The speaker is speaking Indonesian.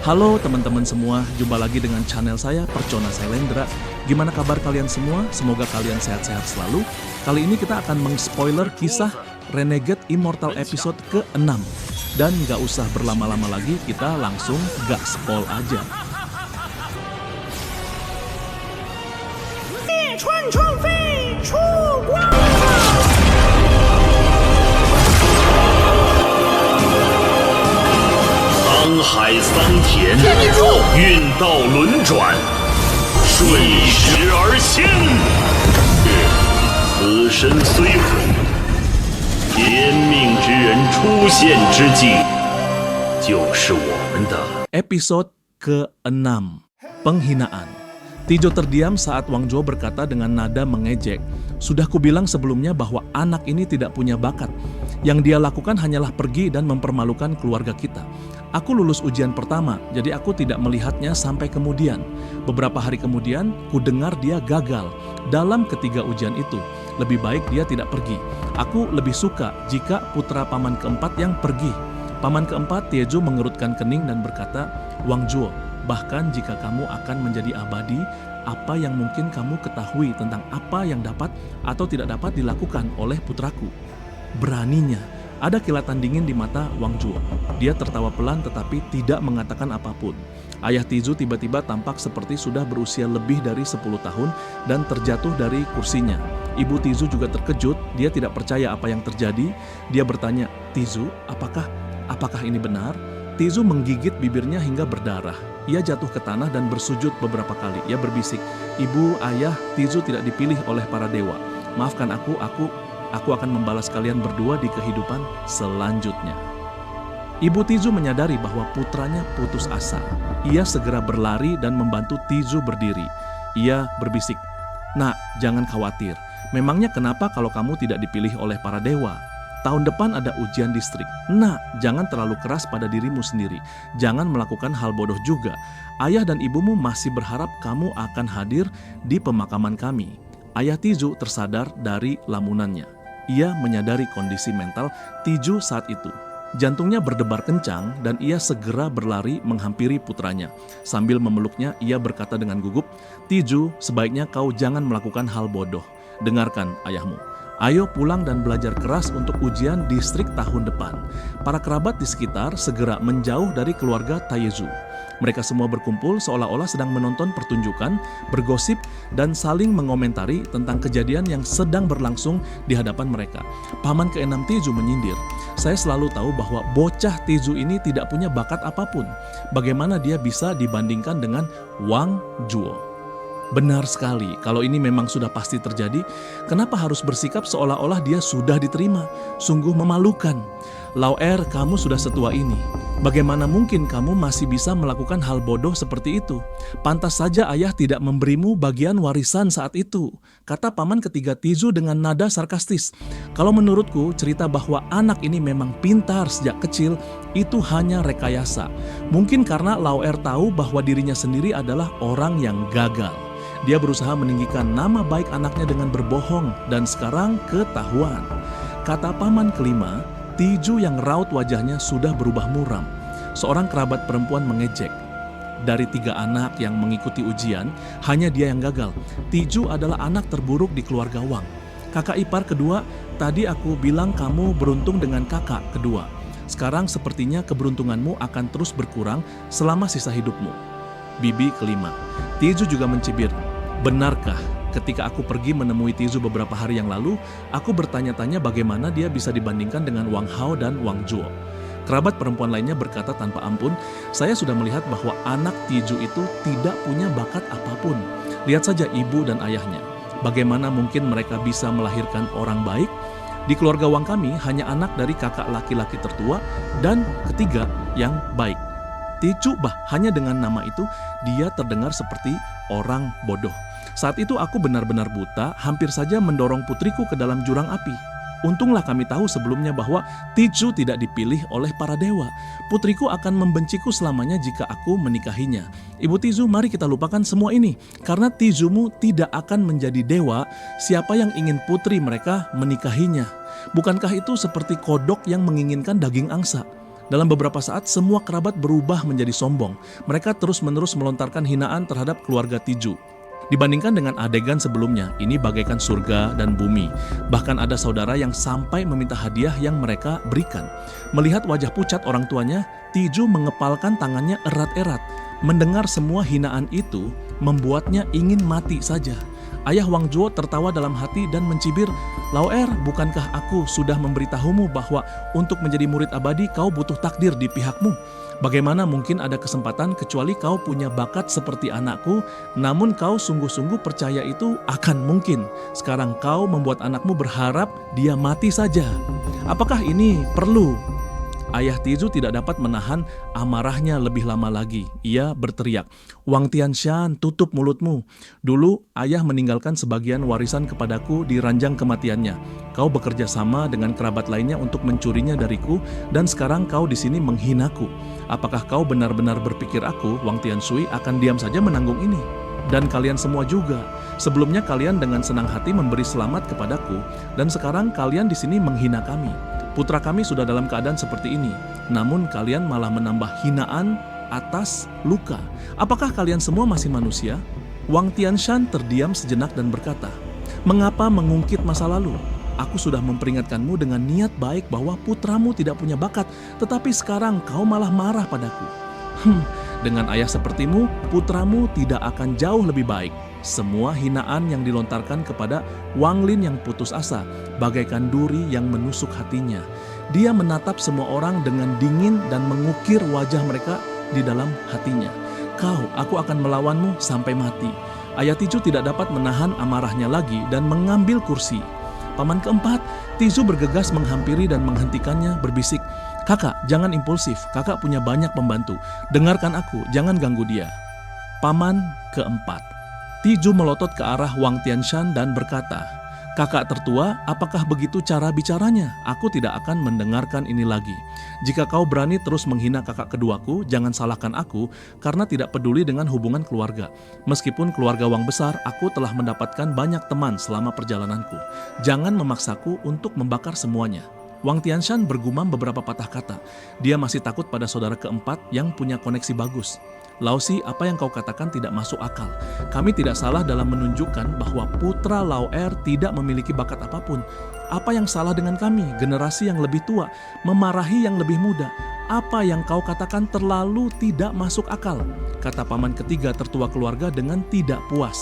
Halo teman-teman semua, jumpa lagi dengan channel saya Percona Sailendra. Gimana kabar kalian semua? Semoga kalian sehat-sehat selalu. Kali ini kita akan meng-spoiler kisah Renegade Immortal episode ke-6. Dan gak usah berlama-lama lagi, kita langsung gaspol aja.海桑田，运道轮转，顺时而先。此身虽毁，天命之人出现之际，就是我们的。Episode ke-6, Penghinaan. Tijo terdiam saat Wang Zhuo berkata dengan nada mengejek, "Sudah kubilang sebelumnya bahwa anak ini tidak punya bakat. Yang dia lakukan hanyalah pergi dan mempermalukan keluarga kita. Aku lulus ujian pertama, jadi aku tidak melihatnya sampai kemudian. Beberapa hari kemudian, ku dengar dia gagal. Dalam ketiga ujian itu, lebih baik dia tidak pergi. Aku lebih suka jika putra paman keempat yang pergi." Paman keempat, Tieju mengerutkan kening dan berkata, "Wang Zhuo, bahkan jika kamu akan menjadi abadi, apa yang mungkin kamu ketahui tentang apa yang dapat atau tidak dapat dilakukan oleh putraku?" Beraninya. Ada kilatan dingin di mata Wang Zhuo. Dia tertawa pelan tetapi tidak mengatakan apapun. Ayah Tizu tiba-tiba tampak seperti sudah berusia lebih dari 10 tahun dan terjatuh dari kursinya. Ibu Tizu juga terkejut, dia tidak percaya apa yang terjadi. Dia bertanya, "Tizu, apakah ini benar?" Tizu menggigit bibirnya hingga berdarah. Ia jatuh ke tanah dan bersujud beberapa kali. Ia berbisik, "Ibu, ayah, Tizu tidak dipilih oleh para dewa. Maafkan aku akan membalas kalian berdua di kehidupan selanjutnya." Ibu Tizu menyadari bahwa putranya putus asa. Ia segera berlari dan membantu Tizu berdiri. Ia berbisik, "Nak, jangan khawatir. Memangnya kenapa kalau kamu tidak dipilih oleh para dewa? Tahun depan ada ujian distrik. Nah, jangan terlalu keras pada dirimu sendiri. Jangan melakukan hal bodoh juga. Ayah dan ibumu masih berharap kamu akan hadir di pemakaman kami." Ayah Tizu tersadar dari lamunannya. Ia menyadari kondisi mental Tizu saat itu. Jantungnya berdebar kencang dan ia segera berlari menghampiri putranya. Sambil memeluknya, ia berkata dengan gugup, "Tizu, sebaiknya kau jangan melakukan hal bodoh. Dengarkan ayahmu. Ayo pulang dan belajar keras untuk ujian distrik tahun depan." Para kerabat di sekitar segera menjauh dari keluarga Tayezu. Mereka semua berkumpul seolah-olah sedang menonton pertunjukan, bergosip, dan saling mengomentari tentang kejadian yang sedang berlangsung di hadapan mereka. Paman ke-6 Tizu menyindir, "Saya selalu tahu bahwa bocah Tizu ini tidak punya bakat apapun. Bagaimana dia bisa dibandingkan dengan Wang Zhuo?" Benar sekali, kalau ini memang sudah pasti terjadi, kenapa harus bersikap seolah-olah dia sudah diterima? Sungguh memalukan. Lao Er, kamu sudah setua ini. Bagaimana mungkin kamu masih bisa melakukan hal bodoh seperti itu? Pantas saja ayah tidak memberimu bagian warisan saat itu, kata paman ketiga Tizu dengan nada sarkastis. Kalau menurutku, cerita bahwa anak ini memang pintar sejak kecil, itu hanya rekayasa. Mungkin karena Lao Er tahu bahwa dirinya sendiri adalah orang yang gagal. Dia berusaha meninggikan nama baik anaknya dengan berbohong dan sekarang ketahuan. Kata paman kelima, Tizu yang raut wajahnya sudah berubah muram. Seorang kerabat perempuan mengejek. Dari 3 anak yang mengikuti ujian, hanya dia yang gagal. Tizu adalah anak terburuk di keluarga Wang. Kakak ipar kedua, tadi aku bilang kamu beruntung dengan kakak kedua. Sekarang sepertinya keberuntunganmu akan terus berkurang selama sisa hidupmu. Bibi kelima, Tizu juga mencibir. "Benarkah ketika aku pergi menemui Tizu beberapa hari yang lalu, aku bertanya-tanya bagaimana dia bisa dibandingkan dengan Wang Hao dan Wang Zhuo?" Kerabat perempuan lainnya berkata tanpa ampun, "Saya sudah melihat bahwa anak Tizu itu tidak punya bakat apapun. Lihat saja ibu dan ayahnya. Bagaimana mungkin mereka bisa melahirkan orang baik? Di keluarga Wang kami hanya anak dari kakak laki-laki tertua dan ketiga yang baik. Tizu hanya dengan nama itu, dia terdengar seperti orang bodoh. Saat itu aku benar-benar buta, hampir saja mendorong putriku ke dalam jurang api. Untunglah kami tahu sebelumnya bahwa Tizu tidak dipilih oleh para dewa. Putriku akan membenciku selamanya jika aku menikahinya. Ibu Tizu, mari kita lupakan semua ini. Karena Tizumu tidak akan menjadi dewa, siapa yang ingin putri mereka menikahinya? Bukankah itu seperti kodok yang menginginkan daging angsa? Dalam beberapa saat, semua kerabat berubah menjadi sombong. Mereka terus-menerus melontarkan hinaan terhadap keluarga Tiju. Dibandingkan dengan adegan sebelumnya, ini bagaikan surga dan bumi. Bahkan ada saudara yang sampai meminta hadiah yang mereka berikan. Melihat wajah pucat orang tuanya, Tiju mengepalkan tangannya erat-erat. Mendengar semua hinaan itu, membuatnya ingin mati saja. Ayah Wang Zhuo tertawa dalam hati dan mencibir, "Lao-er, bukankah aku sudah memberitahumu bahwa untuk menjadi murid abadi kau butuh takdir di pihakmu? Bagaimana mungkin ada kesempatan kecuali kau punya bakat seperti anakku, namun kau sungguh-sungguh percaya itu akan mungkin. Sekarang kau membuat anakmu berharap dia mati saja. Apakah ini perlu?" Ayah Tiju tidak dapat menahan amarahnya lebih lama lagi. Ia berteriak, "Wang Tianshan, tutup mulutmu. Dulu ayah meninggalkan sebagian warisan kepadaku di ranjang kematiannya. Kau bekerja sama dengan kerabat lainnya untuk mencurinya dariku, dan sekarang kau di sini menghinaku. Apakah kau benar-benar berpikir aku, Wang Tianshui, akan diam saja menanggung ini? Dan kalian semua juga. Sebelumnya kalian dengan senang hati memberi selamat kepadaku, dan sekarang kalian di sini menghina kami. Putra kami sudah dalam keadaan seperti ini, namun kalian malah menambah hinaan atas luka. Apakah kalian semua masih manusia?" Wang Tianshan terdiam sejenak dan berkata, "Mengapa mengungkit masa lalu? Aku sudah memperingatkanmu dengan niat baik bahwa putramu tidak punya bakat, tetapi sekarang kau malah marah padaku. Dengan ayah sepertimu, putramu tidak akan jauh lebih baik." Semua hinaan yang dilontarkan kepada Wang Lin yang putus asa, bagaikan duri yang menusuk hatinya. Dia menatap semua orang dengan dingin dan mengukir wajah mereka di dalam hatinya. Aku akan melawanmu sampai mati." Ayah Tiju tidak dapat menahan amarahnya lagi dan mengambil kursi. Paman keempat, Tiju bergegas menghampiri dan menghentikannya, berbisik, "Kakak, jangan impulsif. Kakak punya banyak pembantu. Dengarkan aku, jangan ganggu dia." Paman keempat, Tiju melotot ke arah Wang Tianshan dan berkata, "Kakak tertua, apakah begitu cara bicaranya? Aku tidak akan mendengarkan ini lagi. Jika kau berani terus menghina kakak keduaku, jangan salahkan aku karena tidak peduli dengan hubungan keluarga. Meskipun keluarga Wang besar, aku telah mendapatkan banyak teman selama perjalananku. Jangan memaksaku untuk membakar semuanya." Wang Tianshan bergumam beberapa patah kata. Dia masih takut pada saudara keempat yang punya koneksi bagus. "Laosi, apa yang kau katakan tidak masuk akal. Kami tidak salah dalam menunjukkan bahwa putra Lao-er tidak memiliki bakat apapun. Apa yang salah dengan kami, generasi yang lebih tua, memarahi yang lebih muda? Apa yang kau katakan terlalu tidak masuk akal," kata paman ketiga tertua keluarga dengan tidak puas.